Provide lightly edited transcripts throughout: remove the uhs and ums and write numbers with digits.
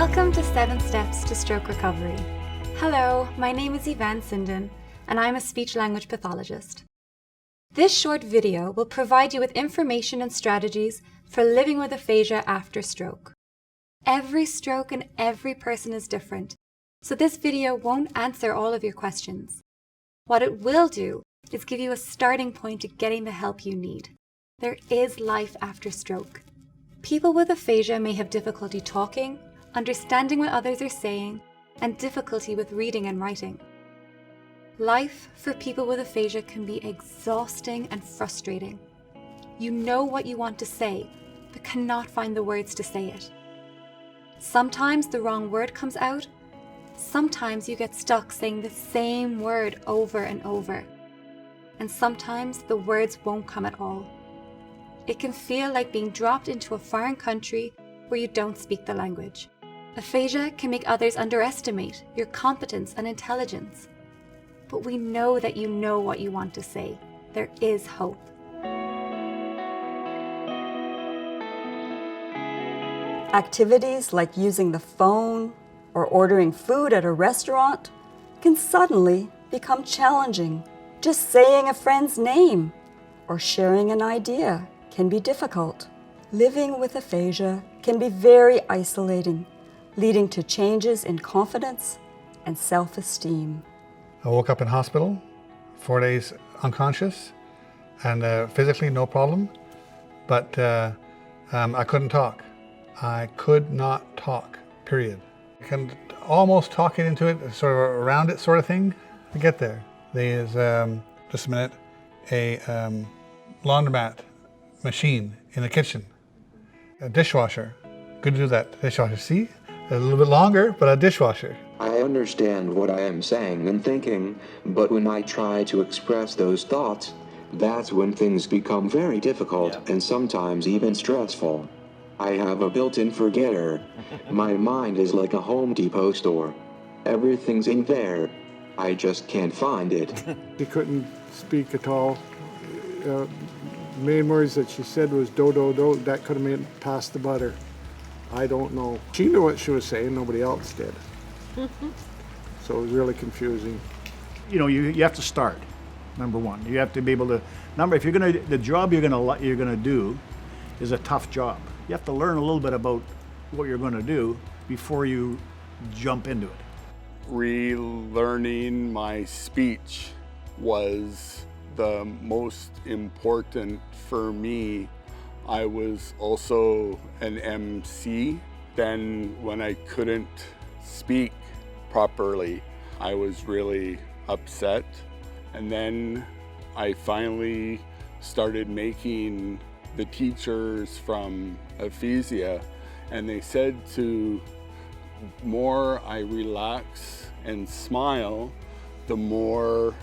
Welcome to 7 Steps to Stroke Recovery. Hello, my name is Yvonne Sinden, and I'm a speech-language pathologist. This short video will provide you with information and strategies for living with aphasia after stroke. Every stroke and every person is different, so this video won't answer all of your questions. What it will do is give you a starting point to getting the help you need. There is life after stroke. People with aphasia may have difficulty talking, understanding what others are saying, and difficulty with reading and writing. Life for people with aphasia can be exhausting and frustrating. You know what you want to say, but cannot find the words to say it. Sometimes the wrong word comes out. Sometimes you get stuck saying the same word over and over. And sometimes the words won't come at all. It can feel like being dropped into a foreign country where you don't speak the language. Aphasia can make others underestimate your competence and intelligence. But we know that you know what you want to say. There is hope. Activities like using the phone or ordering food at a restaurant can suddenly become challenging. Just saying a friend's name or sharing an idea can be difficult. Living with aphasia can be very isolating, leading to changes in confidence and self-esteem. I woke up in hospital, 4 days unconscious, and physically no problem, but I couldn't talk. I could not talk, period. I can almost talk it into it, sort of around it sort of thing, to get there. There's, just a minute, a laundromat machine in the kitchen, a dishwasher. Good to do that, dishwasher. See, a little bit longer, but a dishwasher. I understand what I am saying and thinking, but when I try to express those thoughts, that's when things become very difficult and sometimes even stressful. I have a built-in forgetter. My mind is like a Home Depot store. Everything's in there. I just can't find it. She couldn't speak at all. Main words that she said was do, do, do. That could have meant pass the butter. I don't know. She knew what she was saying, nobody else did. So it was really confusing. You know, you have to start, number one. You have to be able to, if you're gonna, the job you're gonna do is a tough job. You have to learn a little bit about what you're gonna do before you jump into it. Relearning my speech was the most important for me. I was also an MC. Then when I couldn't speak properly, I was really upset. And then I finally started making the teachers from aphasia, and they said the more I relax and smile, the more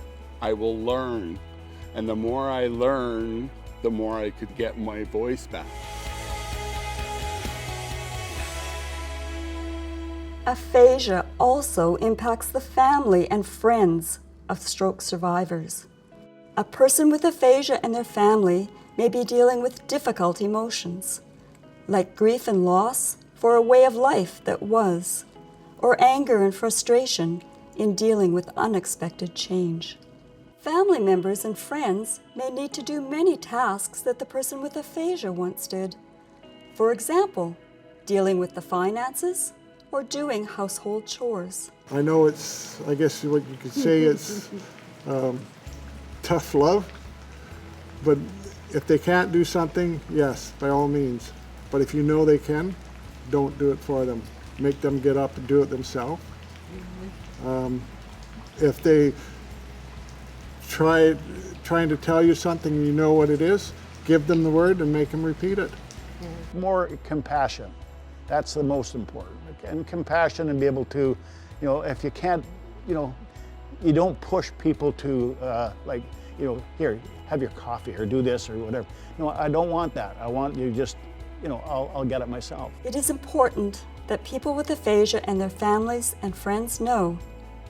I will learn. And the more I learn, the more I could get my voice back. Aphasia also impacts the family and friends of stroke survivors. A person with aphasia and their family may be dealing with difficult emotions, like grief and loss for a way of life that was, or anger and frustration in dealing with unexpected change. Family members and friends may need to do many tasks that the person with aphasia once did. For example, dealing with the finances or doing household chores. I know it's, I guess what you could say it's tough love, but if they can't do something, yes, by all means. But if you know they can, don't do it for them. Make them get up and do it themselves. If they trying to tell you something and you know what it is, give them the word and make them repeat it. More compassion. That's the most important. And compassion, and be able to, you know, if you can't, you know, you don't push people to like, you know, here, have your coffee or do this or whatever. No, I don't want that. I want you just, you know, I'll get it myself. It is important that people with aphasia and their families and friends know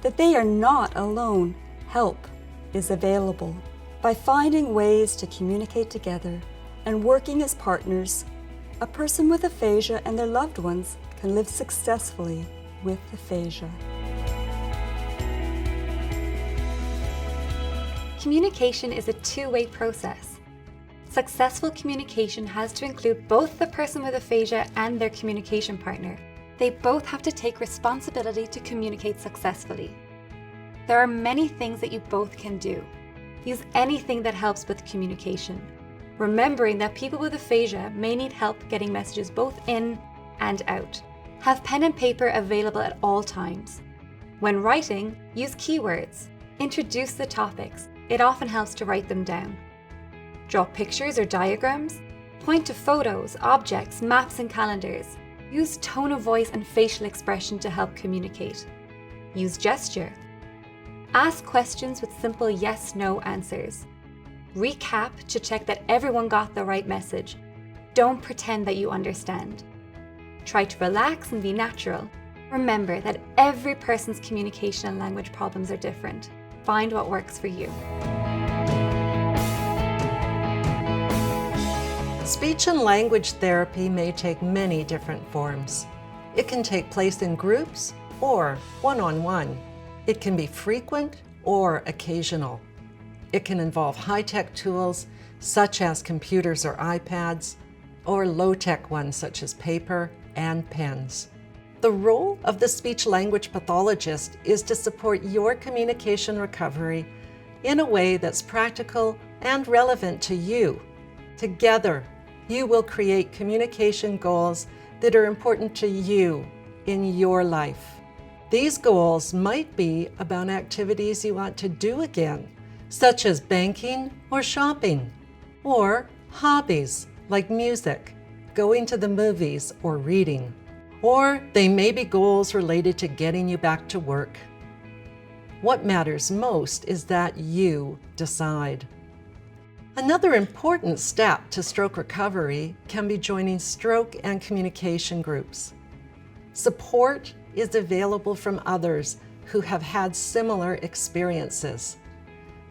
that they are not alone. Help is available. By finding ways to communicate together and working as partners, a person with aphasia and their loved ones can live successfully with aphasia. Communication is a two-way process. Successful communication has to include both the person with aphasia and their communication partner. They both have to take responsibility to communicate successfully. There are many things that you both can do. Use anything that helps with communication, remembering that people with aphasia may need help getting messages both in and out. Have pen and paper available at all times. When writing, use keywords. Introduce the topics. It often helps to write them down. Draw pictures or diagrams. Point to photos, objects, maps, and calendars. Use tone of voice and facial expression to help communicate. Use gesture. Ask questions with simple yes/no answers. Recap to check that everyone got the right message. Don't pretend that you understand. Try to relax and be natural. Remember that every person's communication and language problems are different. Find what works for you. Speech and language therapy may take many different forms. It can take place in groups or one-on-one. It can be frequent or occasional. It can involve high-tech tools such as computers or iPads, or low-tech ones such as paper and pens. The role of the speech-language pathologist is to support your communication recovery in a way that's practical and relevant to you. Together, you will create communication goals that are important to you in your life. These goals might be about activities you want to do again, such as banking or shopping, or hobbies like music, going to the movies, or reading. Or they may be goals related to getting you back to work. What matters most is that you decide. Another important step to stroke recovery can be joining stroke and communication groups. Support is available from others who have had similar experiences.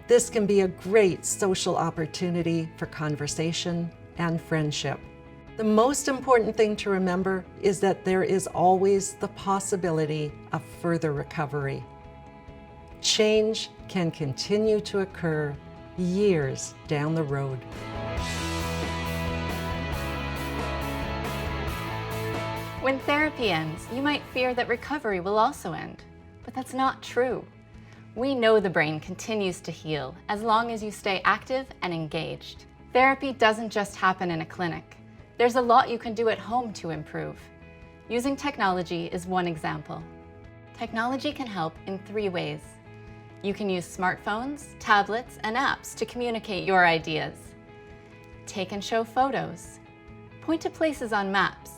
This can be a great social opportunity for conversation and friendship. The most important thing to remember is that there is always the possibility of further recovery. Change can continue to occur years down the road. When therapy ends, you might fear that recovery will also end, but that's not true. We know the brain continues to heal as long as you stay active and engaged. Therapy doesn't just happen in a clinic. There's a lot you can do at home to improve. Using technology is one example. Technology can help in 3 ways. You can use smartphones, tablets, and apps to communicate your ideas. Take and show photos. Point to places on maps.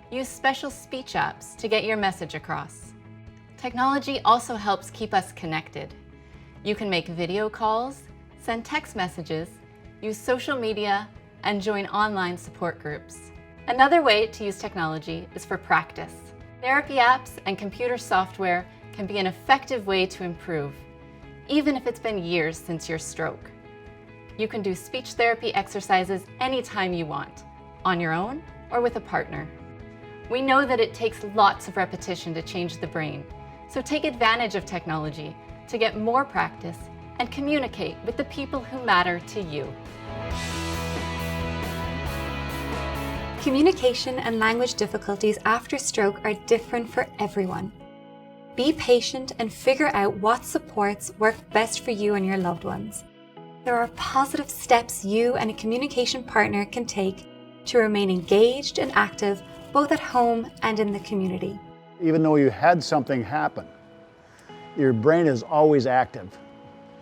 Use special speech apps to get your message across. Technology also helps keep us connected. You can make video calls, send text messages, use social media, and join online support groups. Another way to use technology is for practice. Therapy apps and computer software can be an effective way to improve, even if it's been years since your stroke. You can do speech therapy exercises anytime you want, on your own or with a partner. We know that it takes lots of repetition to change the brain, so take advantage of technology to get more practice and communicate with the people who matter to you. Communication and language difficulties after stroke are different for everyone. Be patient and figure out what supports work best for you and your loved ones. There are positive steps you and a communication partner can take to remain engaged and active both at home and in the community. Even though you had something happen, your brain is always active,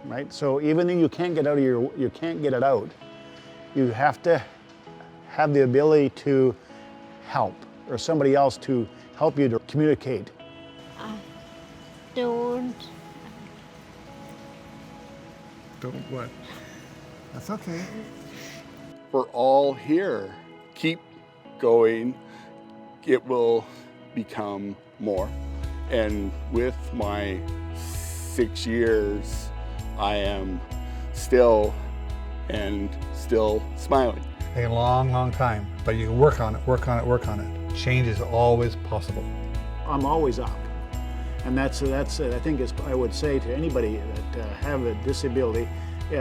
right? So even though you can't get it out, you have to have the ability to help, or somebody else to help you to communicate. Don't what? That's okay. We're all here. Keep going. It will become more. And with my 6 years, I am still smiling. Take a long, long time, but you work on it, work on it, work on it. change is always possible. I'm always up. And that's I think I would say to anybody that have a disability,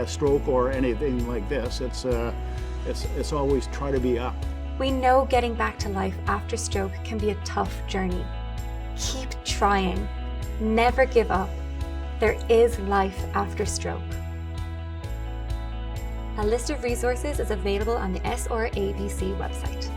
stroke or anything like this, it's always try to be up. We know getting back to life after stroke can be a tough journey. Keep trying. Never give up. There is life after stroke. A list of resources is available on the SRABC website.